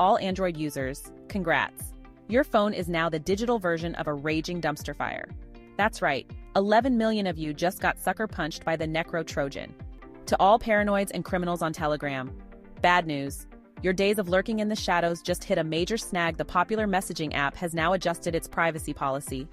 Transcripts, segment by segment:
all Android users, congrats. Your phone is now the digital version of a raging dumpster fire. That's right, 11 million of you just got sucker punched by the Necro Trojan. To all paranoids and criminals on Telegram, bad news. Your days of lurking in the shadows just hit a major snag. The popular messaging app has now adjusted its privacy policy.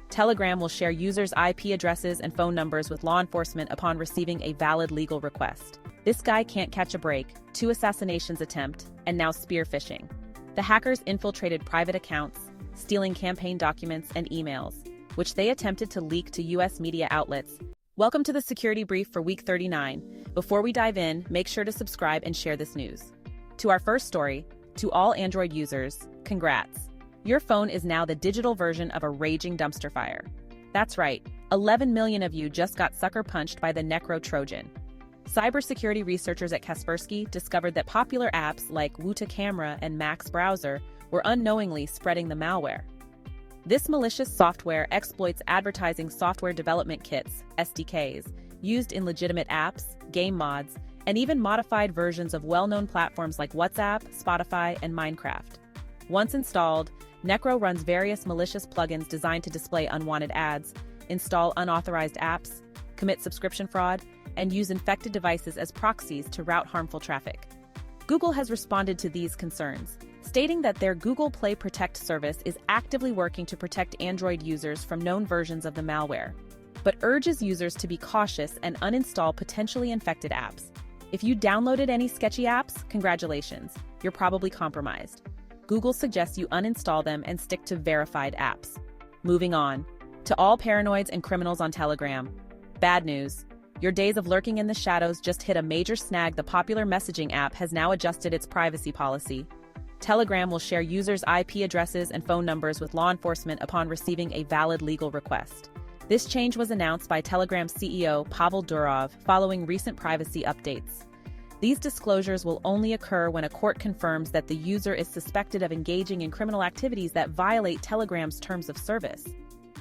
Telegram will share users' IP addresses and phone numbers with law enforcement upon receiving a valid legal request. This guy can't catch a break, 2 assassinations attempt, and now spear phishing. The hackers infiltrated private accounts, stealing campaign documents and emails, which they attempted to leak to US media outlets. Welcome to the Security Brief for Week 39. Before we dive in, make sure to subscribe and share this news. To our first story, to all Android users, congrats. Your phone is now the digital version of a raging dumpster fire. That's right, 11 million of you just got sucker punched by the Necro Trojan. Cybersecurity researchers at Kaspersky discovered that popular apps like AutoCanada and Mac's browser were unknowingly spreading the malware. This malicious software exploits advertising software development kits, SDKs, used in legitimate apps, game mods, and even modified versions of well-known platforms like WhatsApp, Spotify, and Minecraft. Once installed, Necro runs various malicious plugins designed to display unwanted ads, install unauthorized apps, commit subscription fraud, and use infected devices as proxies to route harmful traffic. Google has responded to these concerns, stating that their Google Play Protect service is actively working to protect Android users from known versions of the malware, but urges users to be cautious and uninstall potentially infected apps. If you downloaded any sketchy apps, congratulations, you're probably compromised. Google suggests you uninstall them and stick to verified apps. Moving on, to all paranoids and criminals on Telegram, bad news. Your days of lurking in the shadows just hit a major snag. The popular messaging app has now adjusted its privacy policy. Telegram will share users' IP addresses and phone numbers with law enforcement upon receiving a valid legal request. This change was announced by Telegram's CEO Pavel Durov following recent privacy updates. These disclosures will only occur when a court confirms that the user is suspected of engaging in criminal activities that violate Telegram's terms of service.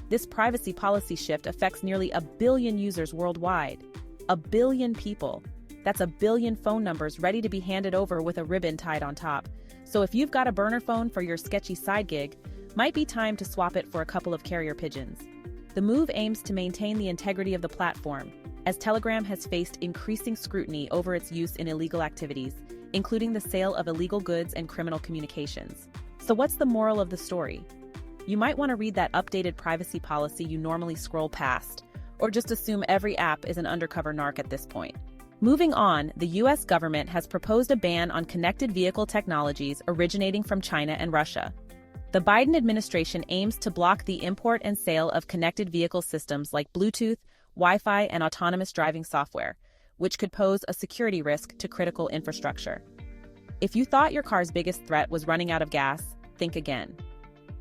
This privacy policy shift affects nearly 1 billion users worldwide. 1 billion people. That's 1 billion phone numbers ready to be handed over with a ribbon tied on top. So if you've got a burner phone for your sketchy side gig, might be time to swap it for a couple of carrier pigeons. The move aims to maintain the integrity of the platform, as Telegram has faced increasing scrutiny over its use in illegal activities, including the sale of illegal goods and criminal communications. So what's the moral of the story? You might want to read that updated privacy policy you normally scroll past, or just assume every app is an undercover narc at this point. Moving on, the US government has proposed a ban on connected vehicle technologies originating from China and Russia. The Biden administration aims to block the import and sale of connected vehicle systems like Bluetooth, Wi-Fi, and autonomous driving software, which could pose a security risk to critical infrastructure. If you thought your car's biggest threat was running out of gas, think again.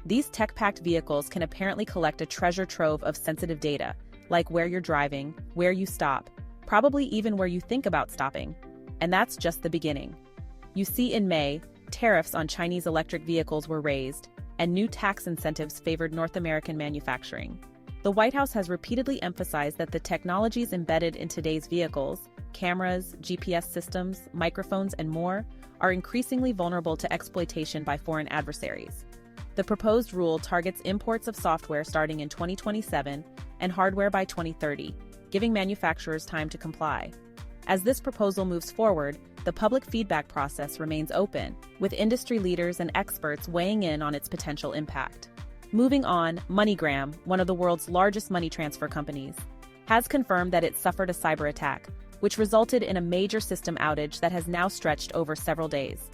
These tech-packed vehicles can apparently collect a treasure trove of sensitive data, like where you're driving, where you stop, probably even where you think about stopping. And that's just the beginning. You see, in May, tariffs on Chinese electric vehicles were raised, and new tax incentives favored North American manufacturing. The White House has repeatedly emphasized that the technologies embedded in today's vehicles, cameras, GPS systems, microphones, and more, are increasingly vulnerable to exploitation by foreign adversaries. The proposed rule targets imports of software starting in 2027 and hardware by 2030, giving manufacturers time to comply. As this proposal moves forward, the public feedback process remains open, with industry leaders and experts weighing in on its potential impact. Moving on, MoneyGram, one of the world's largest money transfer companies, has confirmed that it suffered a cyberattack, which resulted in a major system outage that has now stretched over several days.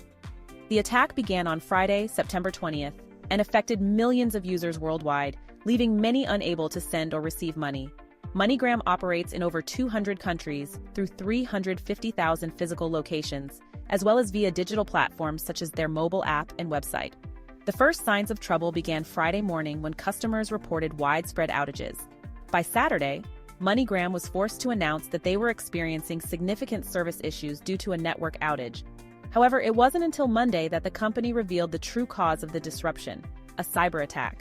The attack began on Friday, September 20th, and affected millions of users worldwide, leaving many unable to send or receive money. MoneyGram operates in over 200 countries through 350,000 physical locations, as well as via digital platforms such as their mobile app and website. The first signs of trouble began Friday morning when customers reported widespread outages. By Saturday, MoneyGram was forced to announce that they were experiencing significant service issues due to a network outage. However, it wasn't until Monday that the company revealed the true cause of the disruption: a cyberattack.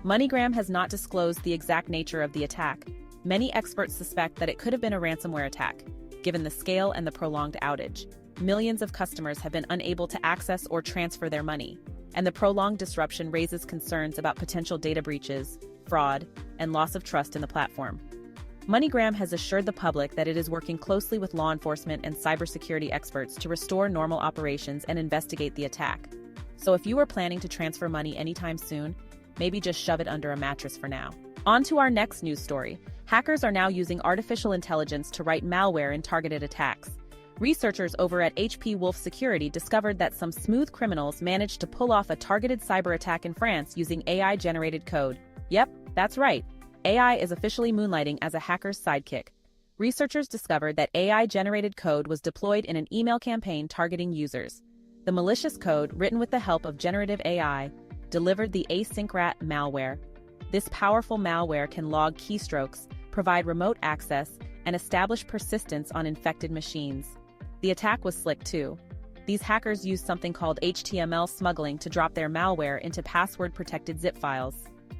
MoneyGram has not disclosed the exact nature of the attack. Many experts suspect that it could have been a ransomware attack, given the scale and the prolonged outage. millions of customers have been unable to access or transfer their money, and the prolonged disruption raises concerns about potential data breaches, fraud, and loss of trust in the platform. MoneyGram has assured the public that it is working closely with law enforcement and cybersecurity experts to restore normal operations and investigate the attack. So if you are planning to transfer money anytime soon, maybe just shove it under a mattress for now. On to our next news story. Hackers are now using artificial intelligence to write malware in targeted attacks. Researchers over at HP Wolf Security discovered that some smooth criminals managed to pull off a targeted cyber attack in France using AI-generated code. Yep, that's right. AI is officially moonlighting as a hacker's sidekick. Researchers discovered that AI-generated code was deployed in an email campaign targeting users. The malicious code, written with the help of generative AI, delivered the async malware. This powerful malware can log keystrokes, provide remote access, and establish persistence on infected machines. The attack was slick too. These hackers used something called HTML smuggling to drop their malware into password-protected zip files.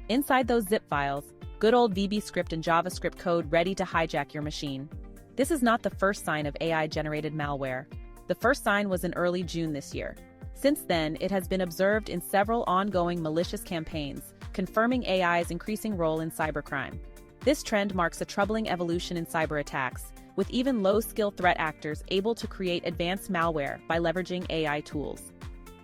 Inside those zip files, good old VB script and JavaScript code ready to hijack your machine. This is not the first sign of AI-generated malware. The first sign was in early June this year. Since then, it has been observed in several ongoing malicious campaigns, confirming AI's increasing role in cybercrime. This trend marks a troubling evolution in cyber attacks, with even low-skill threat actors able to create advanced malware by leveraging AI tools.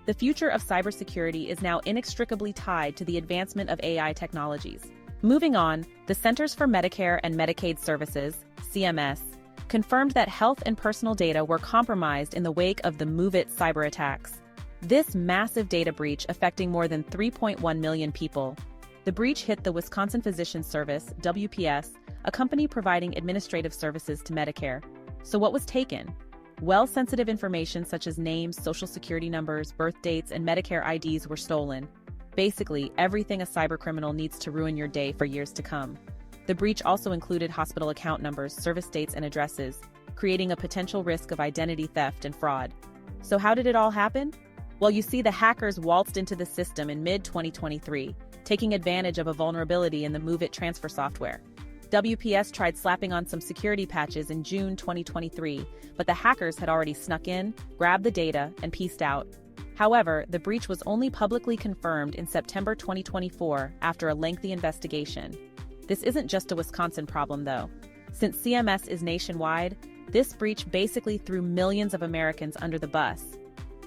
The future of cybersecurity is now inextricably tied to the advancement of AI technologies. Moving on, the Centers for Medicare and Medicaid Services, CMS, confirmed that health and personal data were compromised in the wake of the MOVEit cyber attacks. This massive data breach affecting more than 3.1 million people. The breach hit the Wisconsin Physicians Service, WPS, a company providing administrative services to Medicare. So what was taken? Well, sensitive information such as names, social security numbers, birth dates, and Medicare IDs were stolen. Basically, everything a cybercriminal needs to ruin your day for years to come. The breach also included hospital account numbers, service dates, and addresses, creating a potential risk of identity theft and fraud. So how did it all happen? Well, you see, the hackers waltzed into the system in mid-2023, taking advantage of a vulnerability in the MOVEit transfer software. WPS tried slapping on some security patches in June 2023, but the hackers had already snuck in, grabbed the data, and peaced out. However, the breach was only publicly confirmed in September 2024 after a lengthy investigation. This isn't just a Wisconsin problem, though. Since CMS is nationwide, this breach basically threw millions of Americans under the bus.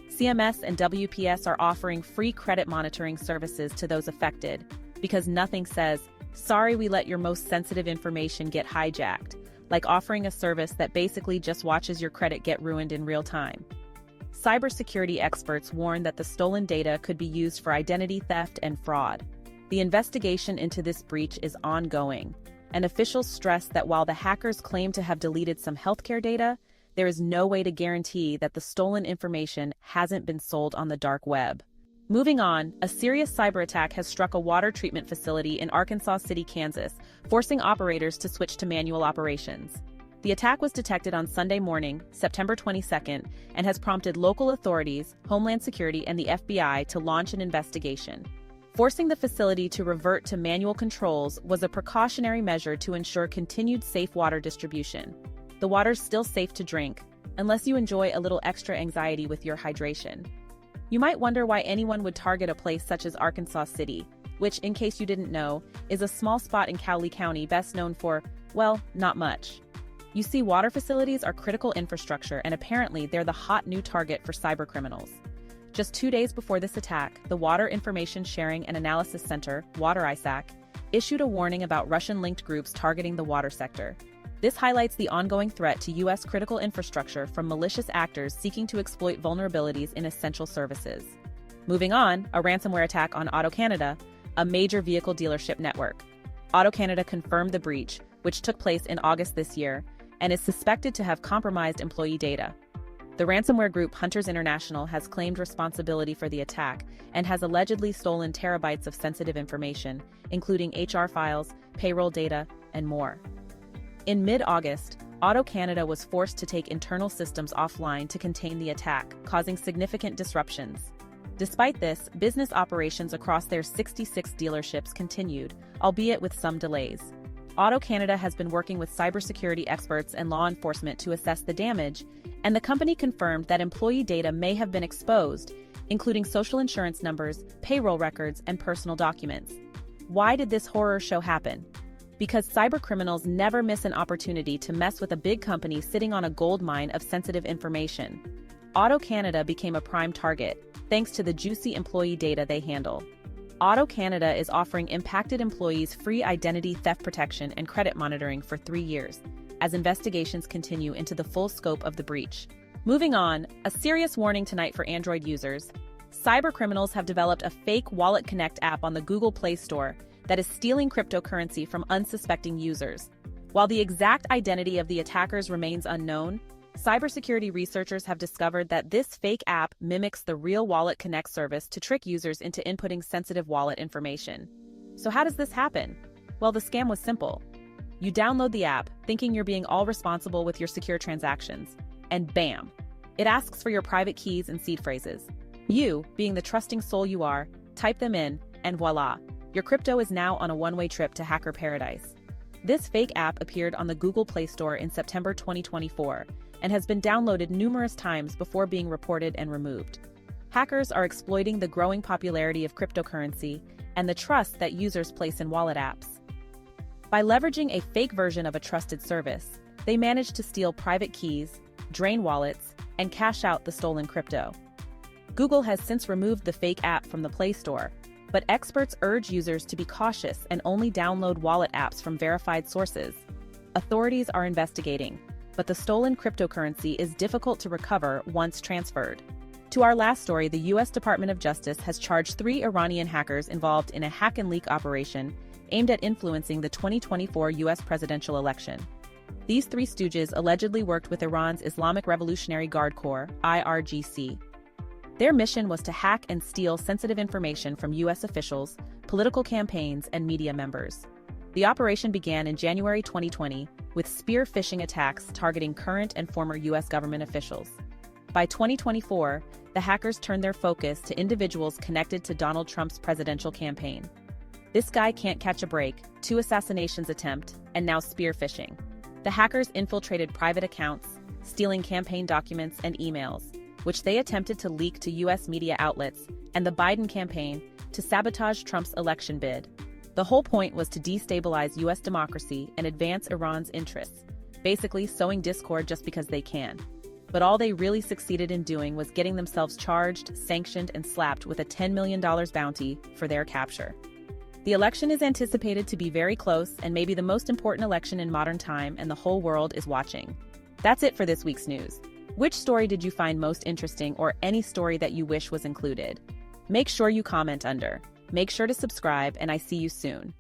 CMS and WPS are offering free credit monitoring services to those affected, because nothing says, "Sorry we let your most sensitive information get hijacked," like offering a service that basically just watches your credit get ruined in real time. Cybersecurity experts warn that the stolen data could be used for identity theft and fraud. The investigation into this breach is ongoing, and officials stress that while the hackers claim to have deleted some healthcare data, there is no way to guarantee that the stolen information hasn't been sold on the dark web. Moving on, a serious cyber attack has struck a water treatment facility in Arkansas City, Kansas, forcing operators to switch to manual operations. The attack was detected on Sunday morning, September 22nd, and has prompted local authorities, Homeland Security, and the FBI to launch an investigation. Forcing the facility to revert to manual controls was a precautionary measure to ensure continued safe water distribution. The water's still safe to drink, unless you enjoy a little extra anxiety with your hydration. You might wonder why anyone would target a place such as Arkansas City, which, in case you didn't know, is a small spot in Cowley County best known for, well, not much. You see, water facilities are critical infrastructure, and apparently they're the hot new target for cybercriminals. Just 2 days before this attack, the Water Information Sharing and Analysis Center, WaterISAC, issued a warning about Russian-linked groups targeting the water sector. This highlights the ongoing threat to U.S. critical infrastructure from malicious actors seeking to exploit vulnerabilities in essential services. Moving on, a ransomware attack on AutoCanada, a major vehicle dealership network. AutoCanada confirmed the breach, which took place in August this year, and is suspected to have compromised employee data. The ransomware group Hunters International has claimed responsibility for the attack and has allegedly stolen terabytes of sensitive information, including HR files, payroll data, and more. In mid-August, AutoCanada was forced to take internal systems offline to contain the attack, causing significant disruptions. Despite this, business operations across their 66 dealerships continued, albeit with some delays. AutoCanada has been working with cybersecurity experts and law enforcement to assess the damage, and the company confirmed that employee data may have been exposed, including social insurance numbers, payroll records, and personal documents. Why did this horror show happen? Because cybercriminals never miss an opportunity to mess with a big company sitting on a goldmine of sensitive information. AutoCanada became a prime target, thanks to the juicy employee data they handle. AutoCanada is offering impacted employees free identity theft protection and credit monitoring for 3 years, as investigations continue into the full scope of the breach. Moving on, a serious warning tonight for Android users. Cybercriminals have developed a fake WalletConnect app on the Google Play Store that is stealing cryptocurrency from unsuspecting users. While the exact identity of the attackers remains unknown, cybersecurity researchers have discovered that this fake app mimics the real WalletConnect service to trick users into inputting sensitive wallet information. So how does this happen? Well, the scam was simple. You download the app, thinking you're being all responsible with your secure transactions, and bam! It asks for your private keys and seed phrases. You, being the trusting soul you are, type them in, and voila! Your crypto is now on a one-way trip to hacker paradise. This fake app appeared on the Google Play Store in September 2024, and has been downloaded numerous times before being reported and removed. Hackers are exploiting the growing popularity of cryptocurrency and the trust that users place in wallet apps. By leveraging a fake version of a trusted service, they managed to steal private keys, drain wallets, and cash out the stolen crypto. Google has since removed the fake app from the Play Store, but experts urge users to be cautious and only download wallet apps from verified sources. Authorities are investigating, but the stolen cryptocurrency is difficult to recover once transferred. To our last story, the U.S. Department of Justice has charged 3 Iranian hackers involved in a hack-and-leak operation aimed at influencing the 2024 U.S. presidential election. These 3 stooges allegedly worked with Iran's Islamic Revolutionary Guard Corps, IRGC. Their mission was to hack and steal sensitive information from U.S. officials, political campaigns, and media members. The operation began in January 2020 with spear phishing attacks targeting current and former U.S. government officials. By 2024, the hackers turned their focus to individuals connected to Donald Trump's presidential campaign. This guy can't catch a break, 2 assassinations attempt, and now spear phishing. The hackers infiltrated private accounts, stealing campaign documents and emails, which they attempted to leak to U.S. media outlets and the Biden campaign to sabotage Trump's election bid. The whole point was to destabilize U.S. democracy and advance Iran's interests, basically sowing discord just because they can. But all they really succeeded in doing was getting themselves charged, sanctioned, and slapped with a $10 million bounty for their capture. The election is anticipated to be very close and maybe the most important election in modern time, and the whole world is watching. That's it for this week's news. Which story did you find most interesting, or any story that you wish was included? Make sure you comment under. Make sure to subscribe, and I see you soon.